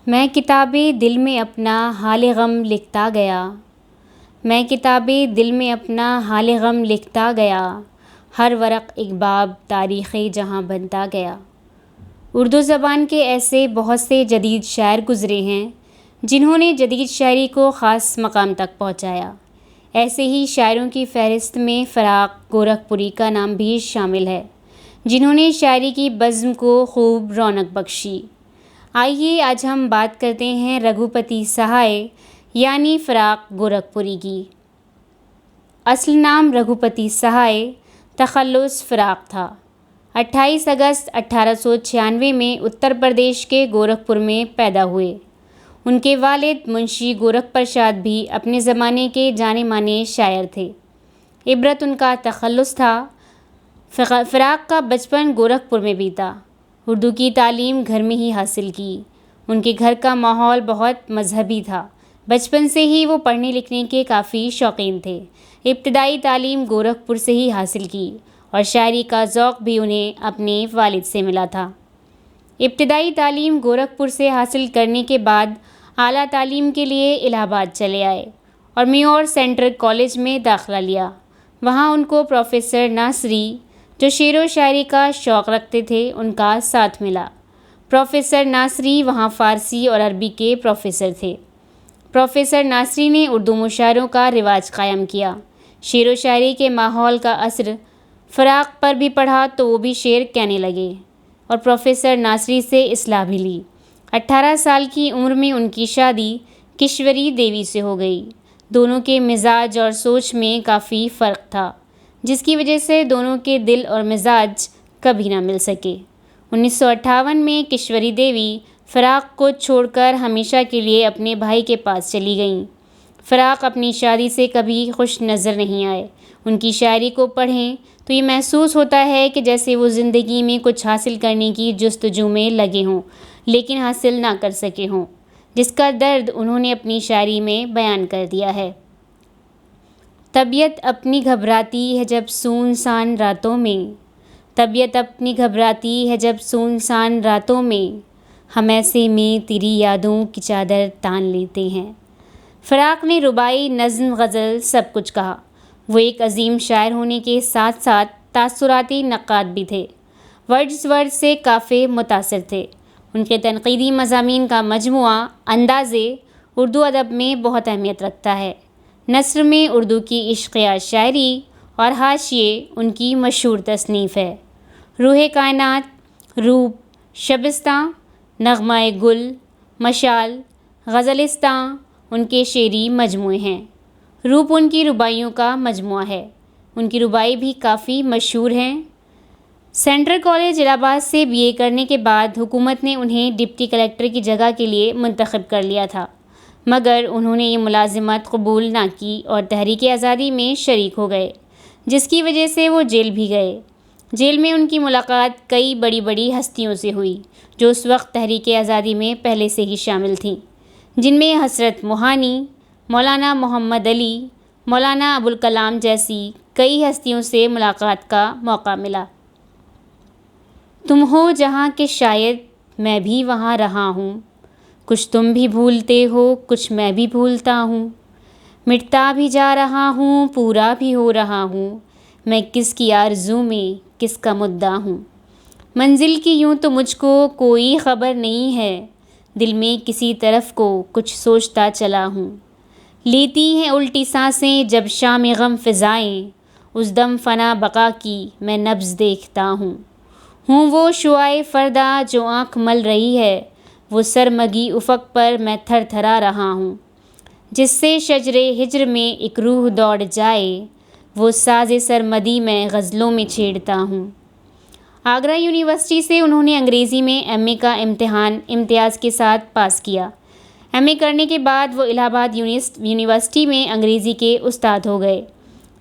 میں کتاب دل میں اپنا حال غم لکھتا گیا، میں کتاب دل میں اپنا حال غم لکھتا گیا، ہر ورق ایک باب تاریخ جہاں بنتا گیا۔ اردو زبان کے ایسے بہت سے جدید شاعر گزرے ہیں جنہوں نے جدید شاعری کو خاص مقام تک پہنچایا۔ ایسے ہی شاعروں کی فہرست میں فراق گورکھپوری کا نام بھی شامل ہے، جنہوں نے شاعری کی بزم کو خوب رونق بخشی۔ آئیے آج ہم بات کرتے ہیں رگھوپتی سہائے یعنی فراق گورکھپوری کی۔ اصل نام رگھوپتی سہائے تخلص فراق تھا۔ 28 اگست 1896 میں اتر پردیش کے گورکھپور میں پیدا ہوئے۔ ان کے والد منشی گورکھ پرساد بھی اپنے زمانے کے جانے مانے شاعر تھے۔ عبرت ان کا تخلص تھا۔ فراق کا بچپن گورکھپور میں بیتا۔ اردو کی تعلیم گھر میں ہی حاصل کی۔ ان کے گھر کا ماحول بہت مذہبی تھا۔ بچپن سے ہی وہ پڑھنے لکھنے کے کافی شوقین تھے۔ ابتدائی تعلیم گورکھپور سے ہی حاصل کی اور شاعری کا ذوق بھی انہیں اپنے والد سے ملا تھا۔ ابتدائی تعلیم گورکھپور سے حاصل کرنے کے بعد اعلیٰ تعلیم کے لیے الہ آباد چلے آئے اور میور سینٹرل کالج میں داخلہ لیا۔ وہاں ان کو پروفیسر ناصری، جو شعر و شاعری کا شوق رکھتے تھے، ان کا ساتھ ملا۔ پروفیسر ناصری وہاں فارسی اور عربی کے پروفیسر تھے۔ پروفیسر ناصری نے اردو مشاعروں کا رواج قائم کیا۔ شعر و شاعری کے ماحول کا اثر فراق پر بھی پڑھا تو وہ بھی شعر کہنے لگے اور پروفیسر ناصری سے اصلاح بھی لی۔ 18 سال کی عمر میں ان کی شادی کشوری دیوی سے ہو گئی۔ دونوں کے مزاج اور سوچ میں کافی فرق تھا، جس کی وجہ سے دونوں کے دل اور مزاج کبھی نہ مل سکے۔ 1958 میں کشوری دیوی فراق کو چھوڑ کر ہمیشہ کے لیے اپنے بھائی کے پاس چلی گئیں۔ فراق اپنی شادی سے کبھی خوش نظر نہیں آئے۔ ان کی شاعری کو پڑھیں تو یہ محسوس ہوتا ہے کہ جیسے وہ زندگی میں کچھ حاصل کرنے کی جستجو میں لگے ہوں لیکن حاصل نہ کر سکے ہوں، جس کا درد انہوں نے اپنی شاعری میں بیان کر دیا ہے۔ طبیعت اپنی گھبراتی ہے جب سنسان راتوں میں، طبیعت اپنی گھبراتی ہے جب سنسان راتوں میں، ہم ایسے میں تیری یادوں کی چادر تان لیتے ہیں۔ فراق نے رباعی، نظم، غزل سب کچھ کہا۔ وہ ایک عظیم شاعر ہونے کے ساتھ ساتھ تاثراتی نقاد بھی تھے۔ ورڈزورتھ سے کافی متاثر تھے۔ ان کے تنقیدی مضامین کا مجموعہ اندازے اردو ادب میں بہت اہمیت رکھتا ہے۔ نثر میں اردو کی عشقیہ شاعری اور حاشیے ان کی مشہور تصنیف ہے۔ روح کائنات، روپ، شبستاں، نغمہ گل، مشال، غزلستاں ان کے شعری مجموعے ہیں۔ روپ ان کی رباعیوں کا مجموعہ ہے۔ ان کی رباعی بھی کافی مشہور ہیں۔ سینٹرل کالج الہ آباد سے BA کرنے کے بعد حکومت نے انہیں ڈپٹی کلکٹر کی جگہ کے لیے منتخب کر لیا تھا، مگر انہوں نے یہ ملازمت قبول نہ کی اور تحریک آزادی میں شریک ہو گئے، جس کی وجہ سے وہ جیل بھی گئے۔ جیل میں ان کی ملاقات کئی بڑی بڑی ہستیوں سے ہوئی جو اس وقت تحریک آزادی میں پہلے سے ہی شامل تھیں، جن میں حضرت موہانی، مولانا محمد علی، مولانا ابوالکلام جیسی کئی ہستیوں سے ملاقات کا موقع ملا۔ تم ہو جہاں کہ شاید میں بھی وہاں رہا ہوں، کچھ تم بھی بھولتے ہو کچھ میں بھی بھولتا ہوں، مٹتا بھی جا رہا ہوں پورا بھی ہو رہا ہوں، میں کس کی آرزو میں کس کا مدعا ہوں، منزل کی یوں تو مجھ کو کوئی خبر نہیں ہے، دل میں کسی طرف کو کچھ سوچتا چلا ہوں، لیتی ہیں الٹی سانسیں جب شام غم فضائیں، اس دم فنا بقا کی میں نبض دیکھتا ہوں وہ شعاع فردا جو آنکھ مل رہی ہے، وہ سرمگی افق پر میں تھر تھرا رہا ہوں، جس سے شجر ہجر میں ایک روح دوڑ جائے، وہ ساز سرمدی میں غزلوں میں چھیڑتا ہوں۔ آگرہ یونیورسٹی سے انہوں نے انگریزی میں MA کا امتحان امتیاز کے ساتھ پاس کیا۔ MA کرنے کے بعد وہ الہ آباد یونیورسٹی میں انگریزی کے استاد ہو گئے۔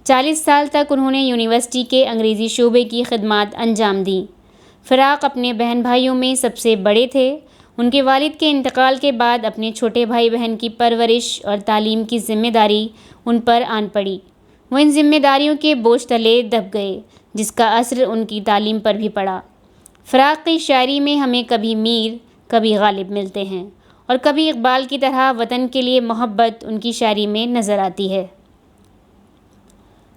40 سال تک انہوں نے یونیورسٹی کے انگریزی شعبے کی خدمات انجام دیں۔ فراق اپنے بہن بھائیوں میں سب سے بڑے تھے۔ ان کے والد کے انتقال کے بعد اپنے چھوٹے بھائی بہن کی پرورش اور تعلیم کی ذمہ داری ان پر آن پڑی۔ وہ ان ذمہ داریوں کے بوجھ تلے دب گئے، جس کا اثر ان کی تعلیم پر بھی پڑا۔ فراق کی شاعری میں ہمیں کبھی میر، کبھی غالب ملتے ہیں اور کبھی اقبال کی طرح وطن کے لیے محبت ان کی شاعری میں نظر آتی ہے۔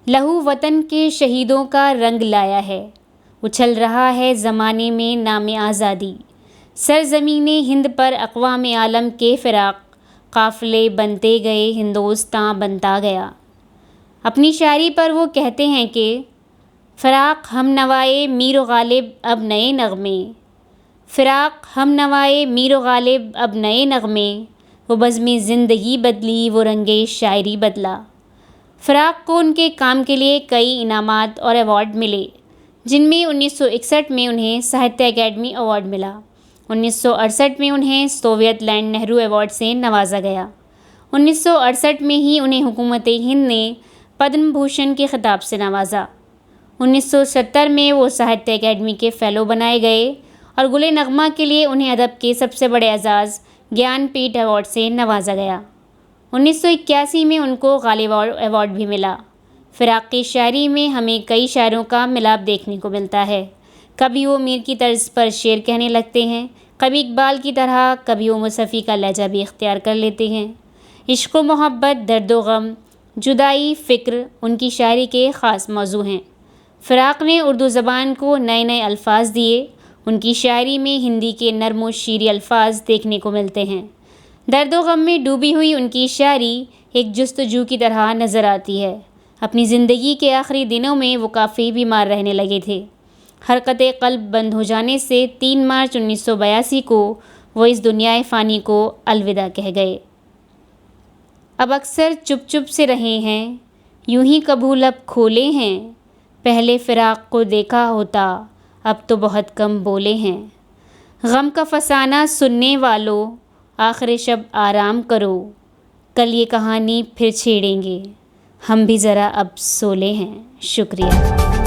لہو وطن کے شہیدوں کا رنگ لایا ہے، اچھل رہا ہے زمانے میں نام آزادی، سرزمین ہند پر اقوام عالم کے فراق، قافلے بنتے گئے ہندوستاں بنتا گیا۔ اپنی شاعری پر وہ کہتے ہیں کہ فراق ہم نوائے میر و غالب اب نئے نغمے، فراق ہم نوائے میر و غالب اب نئے نغمے، وہ بزم زندگی بدلی وہ رنگ شاعری بدلا۔ فراق کو ان کے کام کے لیے کئی انعامات اور ایوارڈ ملے، جن میں 1961 میں انہیں ساہتیہ اکیڈمی ایوارڈ ملا، 1968 میں انہیں سوویت لینڈ نہرو ایوارڈ سے نوازا گیا، 1968 میں ہی انہیں حکومت ہند نے پدم بھوشن کے خطاب سے نوازا، 1970 میں وہ ساہتیہ اکیڈمی کے فیلو بنائے گئے اور گل نغمہ کے لیے انہیں ادب کے سب سے بڑے اعزاز گیان پیٹھ ایوارڈ سے نوازا گیا، 1981 میں ان کو غالب ایوارڈ بھی ملا۔ فراق کی شاعری میں ہمیں کئی شاعروں کا ملاپ دیکھنے کو ملتا ہے، کبھی وہ میر کی طرز پر شعر کہنے لگتے ہیں، کبھی اقبال کی طرح، کبھی وہ مصطفی کا لہجہ بھی اختیار کر لیتے ہیں۔ عشق و محبت، درد و غم، جدائی، فکر ان کی شاعری کے خاص موضوع ہیں۔ فراق نے اردو زبان کو نئے نئے الفاظ دیے، ان کی شاعری میں ہندی کے نرم و شیریں الفاظ دیکھنے کو ملتے ہیں۔ درد و غم میں ڈوبی ہوئی ان کی شاعری ایک جستجو کی طرح نظر آتی ہے۔ اپنی زندگی کے آخری دنوں میں وہ کافی بیمار رہنے لگے تھے۔ حرکت قلب بند ہو جانے سے 3 مارچ 1982 کو وہ اس دنیا فانی کو الوداع کہہ گئے۔ اب اکثر چپ چپ سے رہے ہیں، یوں ہی کبھو لب کھولے ہیں، پہلے فراق کو دیکھا ہوتا اب تو بہت کم بولے ہیں۔ غم کا فسانہ سننے والوں، آخر شب آرام کرو، کل یہ کہانی پھر چھیڑیں گے، ہم بھی ذرا اب سولے ہیں۔ شکریہ۔